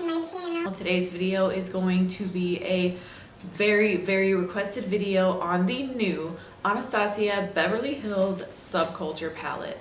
to my channel. Today's video is going to be a very requested video on the new Anastasia Beverly Hills Subculture palette.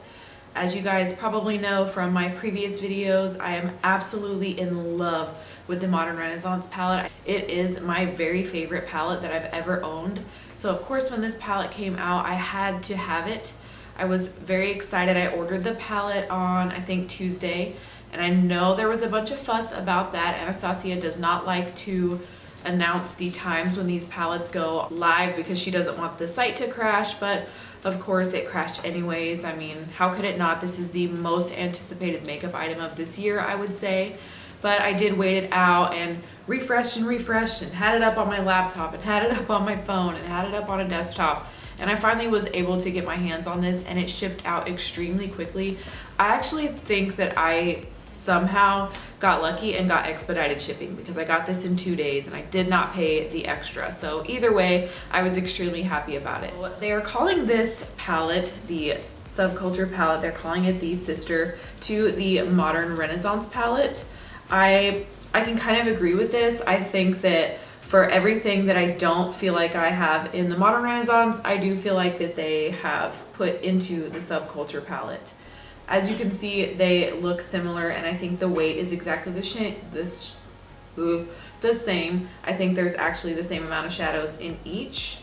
As you guys probably know from my previous videos, I am absolutely in love with the Modern Renaissance palette. It is my very favorite palette that I've ever owned. So of course when this palette came out, I had to have it. I was very excited. I ordered the palette on, I think, Tuesday, and I know there was a bunch of fuss about that. Anastasia does not like to announce the times when these palettes go live because she doesn't want the site to crash, but of course it crashed anyways. I mean, how could it not? This is the most anticipated makeup item of this year, I would say. But I did wait it out and refreshed and had it up on my laptop and had it up on my phone and had it up on a desktop. And I finally was able to get my hands on this, and it shipped out extremely quickly. I actually think that I somehow got lucky and got expedited shipping because I got this in 2 days and I did not pay the extra. So either way, I was extremely happy about it. They are calling this palette the Subculture palette. They're calling it the sister to the Modern Renaissance palette. I can kind of agree with this. I think that for everything that I don't feel like I have in the Modern Renaissance, I do feel like that they have put into the Subculture palette. As you can see, they look similar, and I think the weight is exactly the same. I think there's actually the same amount of shadows in each.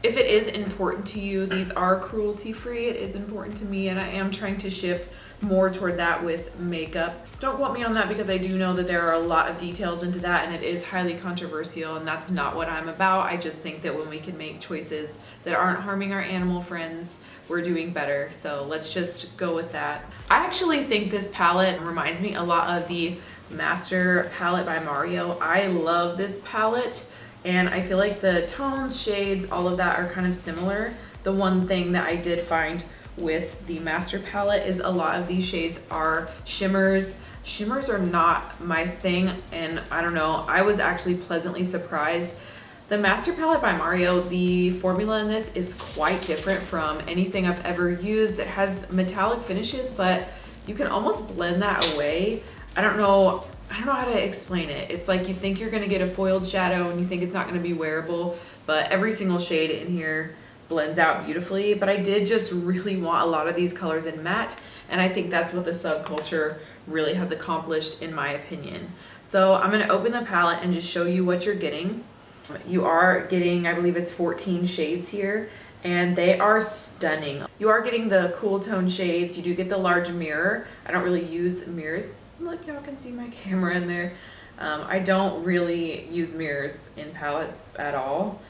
If it is important to you, these are cruelty-free. It is important to me, and I am trying to shift more toward that with makeup. Don't quote me on that because I do know that there are a lot of details into that, and it is highly controversial, and that's not what I'm about. I just think that when we can make choices that aren't harming our animal friends, we're doing better. So let's just go with that. I actually think this palette reminds me a lot of the Master palette by Mario. I love this palette, and I feel like the tones, shades, all of that are kind of similar. The one thing that I did find with the Master palette is a lot of these shades are shimmers. Shimmers are not my thing, and I don't know, I was actually pleasantly surprised. The Master palette by Mario, the formula in this is quite different from anything I've ever used. It has metallic finishes, but you can almost blend that away. I don't know how to explain it. It's like you think you're gonna get a foiled shadow and you think it's not gonna be wearable, but every single shade in here blends out beautifully. But I did just really want a lot of these colors in matte, and I think that's what the Subculture really has accomplished in my opinion. So I'm gonna open the palette and just show you what you're getting. You are getting, I believe it's 14 shades here, and they are stunning. You are getting the cool tone shades. You do get the large mirror. I don't really use mirrors. Look, y'all can see my camera in there. I don't really use mirrors in palettes at all.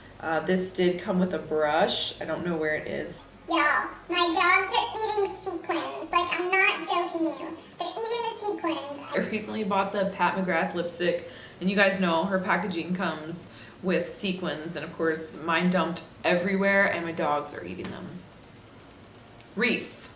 This did come with a brush. I don't know where it is. Y'all, my dogs are eating sequins. Like, I'm not joking you. They're eating the sequins. I recently bought the Pat McGrath lipstick, and you guys know her packaging comes with sequins, and of course mine dumped everywhere and my dogs are eating them. Reese.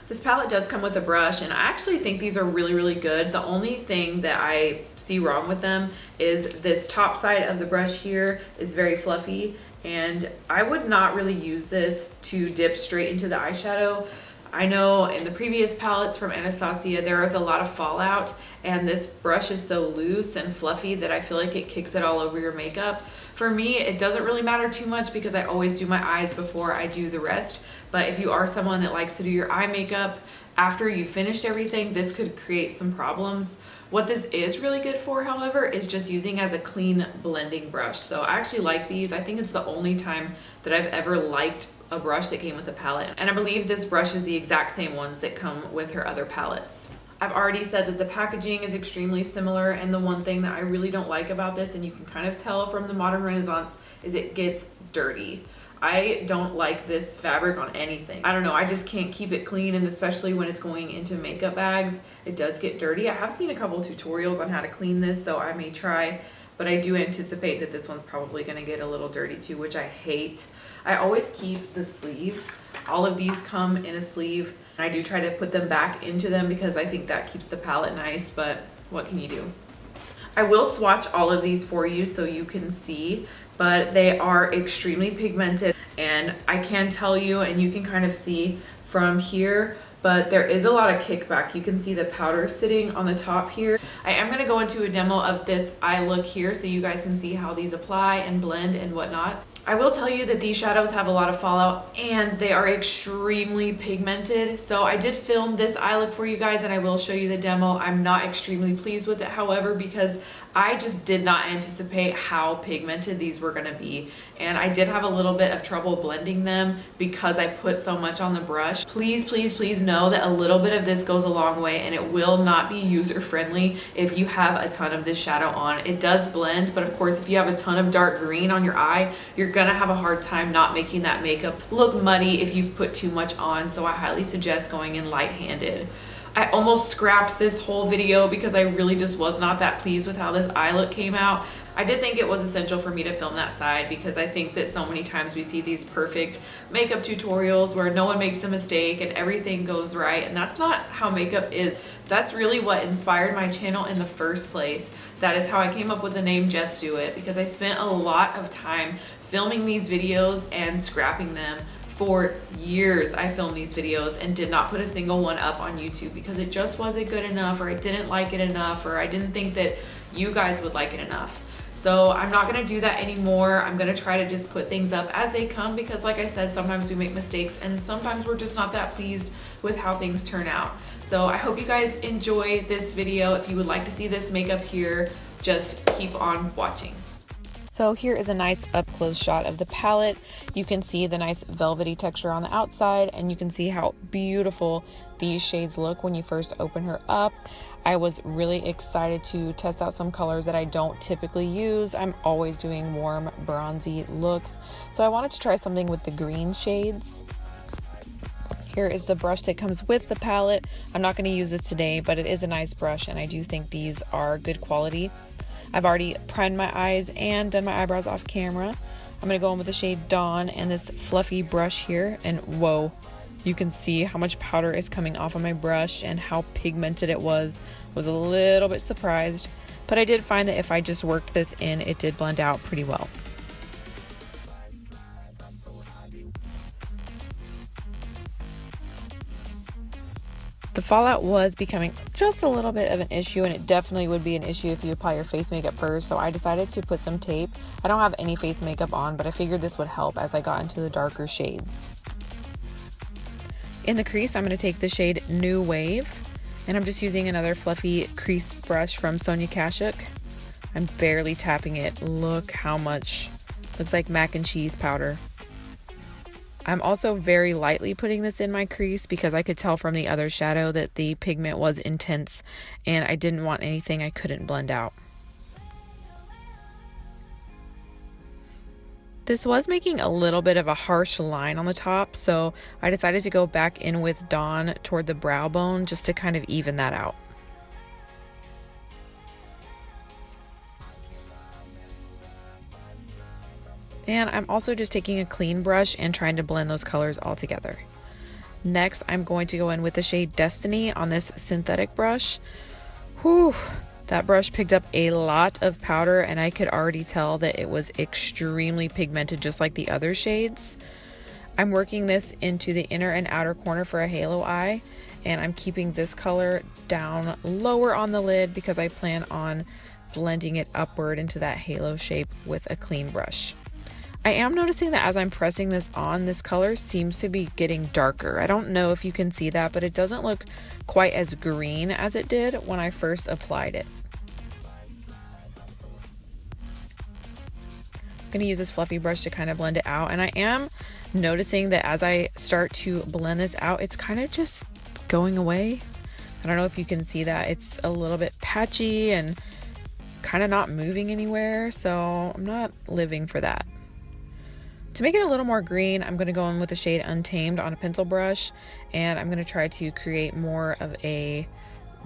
This palette does come with a brush, and I actually think these are really good. The only thing that I see wrong with them is this top side of the brush here is very fluffy, and I would not really use this to dip straight into the eyeshadow. I know in the previous palettes from Anastasia there was a lot of fallout, and this brush is so loose and fluffy that I feel like it kicks it all over your makeup. For me, it doesn't really matter too much because I always do my eyes before I do the rest. But if you are someone that likes to do your eye makeup after you finished everything, this could create some problems. What this is really good for, however, is just using as a clean blending brush. So I actually like these. I think it's the only time that I've ever liked a brush that came with a palette. And I believe this brush is the exact same ones that come with her other palettes. I've already said that the packaging is extremely similar, and the one thing that I really don't like about this, and you can kind of tell from the Modern Renaissance, is it gets dirty. I don't like this fabric on anything. I don't know, I just can't keep it clean, and especially when it's going into makeup bags, it does get dirty. I have seen a couple tutorials on how to clean this, so I may try, but I do anticipate that this one's probably gonna get a little dirty too, which I hate. I always keep the sleeve. All of these come in a sleeve, and I do try to put them back into them because I think that keeps the palette nice, but what can you do? I will swatch all of these for you so you can see, but they are extremely pigmented, and I can tell you, and you can kind of see from here, but there is a lot of kickback. You can see the powder sitting on the top here. I am gonna go into a demo of this eye look here so you guys can see how these apply and blend and whatnot. I will tell you that these shadows have a lot of fallout and they are extremely pigmented. So I did film this eye look for you guys and I will show you the demo. I'm not extremely pleased with it, however, because I just did not anticipate how pigmented these were gonna be. And I did have a little bit of trouble blending them because I put so much on the brush. Please, please, please know that a little bit of this goes a long way and it will not be user friendly if you have a ton of this shadow on. It does blend, but of course, if you have a ton of dark green on your eye, you're gonna have a hard time not making that makeup look muddy if you've put too much on. So I highly suggest going in light-handed. I almost scrapped this whole video because I really just was not that pleased with how this eye look came out. I did think it was essential for me to film that side because I think that so many times we see these perfect makeup tutorials where no one makes a mistake and everything goes right, and that's not how makeup is. That's really what inspired my channel in the first place. That is how I came up with the name Just Do It, because I spent a lot of time filming these videos and scrapping them. For years I filmed these videos and did not put a single one up on YouTube because it just wasn't good enough, or I didn't like it enough, or I didn't think that you guys would like it enough. So I'm not gonna do that anymore. I'm gonna try to just put things up as they come because, like I said, sometimes we make mistakes and sometimes we're just not that pleased with how things turn out. So I hope you guys enjoy this video. If you would like to see this makeup here, just keep on watching. So here is a nice up close shot of the palette. You can see the nice velvety texture on the outside, and you can see how beautiful these shades look when you first open her up. I was really excited to test out some colors that I don't typically use. I'm always doing warm bronzy looks. So I wanted to try something with the green shades. Here is the brush that comes with the palette. I'm not going to use this today, but it is a nice brush and I do think these are good quality. I've already primed my eyes and done my eyebrows off camera. I'm going to go in with the shade Dawn and this fluffy brush here, and whoa, you can see how much powder is coming off of my brush and how pigmented it was. I was a little bit surprised, but I did find that if I just worked this in, it did blend out pretty well. The fallout was becoming just a little bit of an issue, and it definitely would be an issue if you apply your face makeup first, so I decided to put some tape. I don't have any face makeup on, but I figured this would help as I got into the darker shades. In the crease, I'm going to take the shade New Wave, and I'm just using another fluffy crease brush from Sonia Kashuk. I'm barely tapping it. Look how much. Looks like mac and cheese powder. I'm also very lightly putting this in my crease because I could tell from the other shadow that the pigment was intense and I didn't want anything I couldn't blend out. This was making a little bit of a harsh line on the top, so I decided to go back in with Dawn toward the brow bone just to kind of even that out. And I'm also just taking a clean brush and trying to blend those colors all together. Next, I'm going to go in with the shade Destiny on this synthetic brush. Whew, that brush picked up a lot of powder and I could already tell that it was extremely pigmented just like the other shades. I'm working this into the inner and outer corner for a halo eye, and I'm keeping this color down lower on the lid because I plan on blending it upward into that halo shape with a clean brush. I am noticing that as I'm pressing this on, this color seems to be getting darker. I don't know if you can see that, but it doesn't look quite as green as it did when I first applied it. I'm going to use this fluffy brush to kind of blend it out, and I am noticing that as I start to blend this out, it's kind of just going away. I don't know if you can see that. It's a little bit patchy and kind of not moving anywhere, so I'm not living for that. To make it a little more green, I'm going to go in with the shade Untamed on a pencil brush, and I'm going to try to create more of a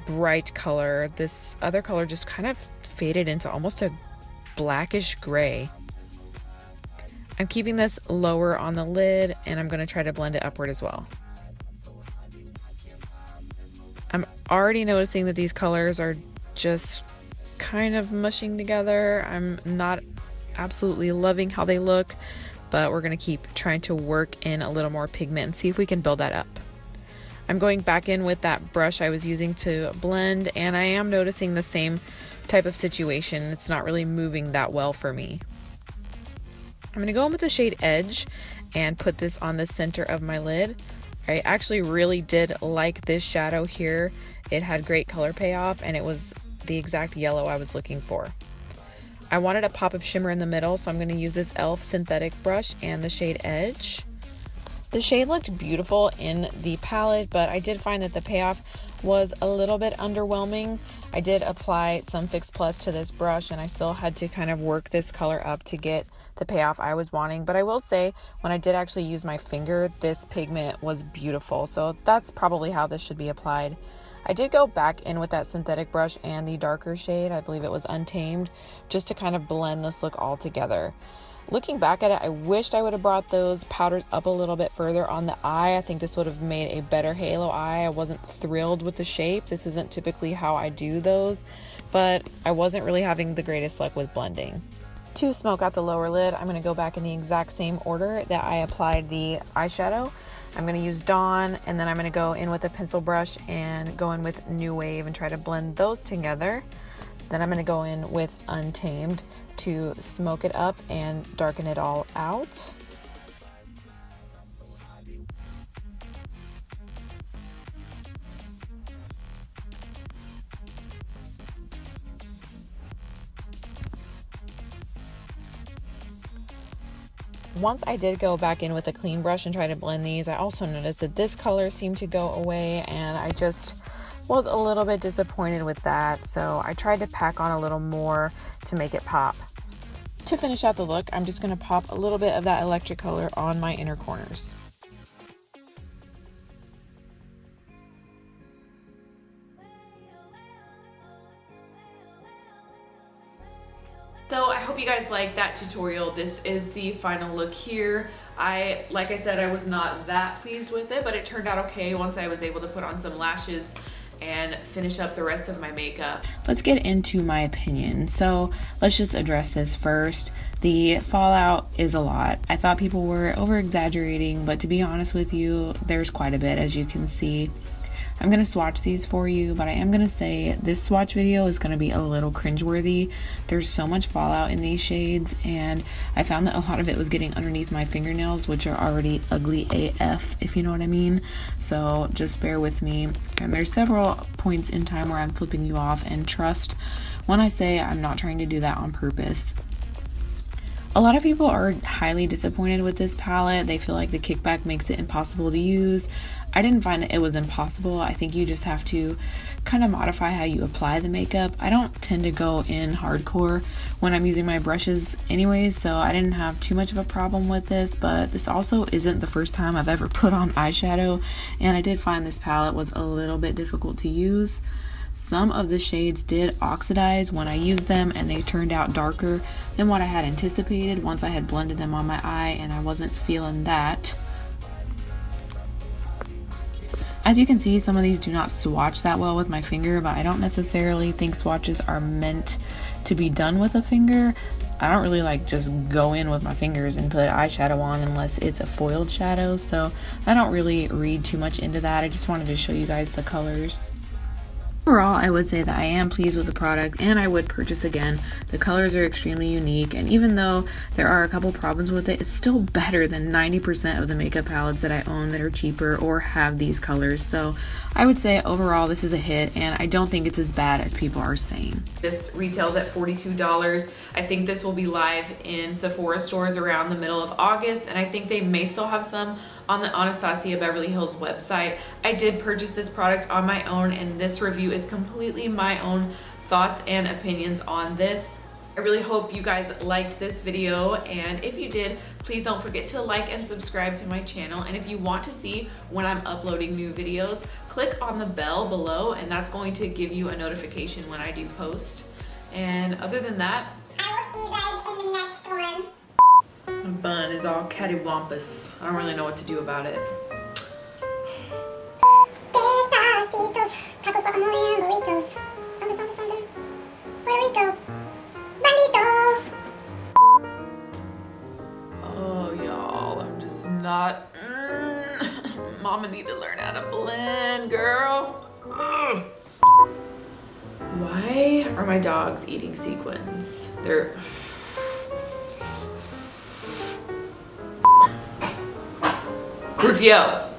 bright color. This other color just kind of faded into almost a blackish gray. I'm keeping this lower on the lid, and I'm going to try to blend it upward as well. I'm already noticing that these colors are just kind of mushing together. I'm not absolutely loving how they look, but we're going to keep trying to work in a little more pigment and see if we can build that up. I'm going back in with that brush I was using to blend, and I am noticing the same type of situation. It's not really moving that well for me. I'm going to go in with the shade Edge and put this on the center of my lid. I actually really did like this shadow here. It had great color payoff, and it was the exact yellow I was looking for. I wanted a pop of shimmer in the middle, so I'm going to use this e.l.f. synthetic brush and the shade Edge. The shade looked beautiful in the palette, but I did find that the payoff was a little bit underwhelming. I did apply some Fix Plus to this brush, and I still had to kind of work this color up to get the payoff I was wanting. But I will say, when I did actually use my finger, this pigment was beautiful. So that's probably how this should be applied. I did go back in with that synthetic brush and the darker shade, I believe it was Untamed, just to kind of blend this look all together. Looking back at it, I wished I would have brought those powders up a little bit further on the eye. I think this would have made a better halo eye. I wasn't thrilled with the shape. This isn't typically how I do those, but I wasn't really having the greatest luck with blending. To smoke out the lower lid, I'm going to go back in the exact same order that I applied the eyeshadow. I'm going to use Dawn, and then I'm going to go in with a pencil brush and go in with New Wave and try to blend those together. Then I'm going to go in with Untamed to smoke it up and darken it all out. Once I did go back in with a clean brush and try to blend these, I also noticed that this color seemed to go away, and I just was a little bit disappointed with that. So I tried to pack on a little more to make it pop. To finish out the look, I'm just going to pop a little bit of that electric color on my inner corners. So I hope you guys liked that tutorial. This is the final look here. Like I said, I was not that pleased with it, but it turned out okay once I was able to put on some lashes and finish up the rest of my makeup. Let's get into my opinion. So let's just address this first. The fallout is a lot. I thought people were over exaggerating, but to be honest with you, there's quite a bit, as you can see. I'm going to swatch these for you, but I am going to say this swatch video is going to be a little cringeworthy. There's so much fallout in these shades, and I found that a lot of it was getting underneath my fingernails, which are already ugly AF, if you know what I mean. So just bear with me. And there's several points in time where I'm flipping you off, and trust when I say I'm not trying to do that on purpose. A lot of people are highly disappointed with this palette. They feel like the kickback makes it impossible to use. I didn't find that it was impossible. I think you just have to kind of modify how you apply the makeup. I don't tend to go in hardcore when I'm using my brushes anyways, so I didn't have too much of a problem with this, but this also isn't the first time I've ever put on eyeshadow, and I did find this palette was a little bit difficult to use. Some of the shades did oxidize when I used them, and they turned out darker than what I had anticipated once I had blended them on my eye, and I wasn't feeling that. As you can see, some of these do not swatch that well with my finger, but I don't necessarily think swatches are meant to be done with a finger. I don't really like just go in with my fingers and put eyeshadow on unless it's a foiled shadow, so I don't really read too much into that. I just wanted to show you guys the colors. Overall, I would say that I am pleased with the product, and I would purchase again. The colors are extremely unique, and even though there are a couple problems with it, it's still better than 90% of the makeup palettes that I own that are cheaper or have these colors. So I would say overall this is a hit, and I don't think it's as bad as people are saying. This retails at $42. I think this will be live in Sephora stores around the middle of August, and I think they may still have some on the Anastasia Beverly Hills website. I did purchase this product on my own, and this review is completely my own thoughts and opinions on this. I really hope you guys liked this video, and if you did, please don't forget to like and subscribe to my channel. And if you want to see when I'm uploading new videos, click on the bell below, and that's going to give you a notification when I do post. And other than that, I will see you guys in the next one. my bun is all cattywampus. I don't really know what to do about it. Despacito, tacos, guacamole, and burritos. Something, something, something. Puerto Rico. Bandito. Oh, y'all, I'm just not... Mama need to learn how to blend. are my dogs eating sequins? They're... Rufio.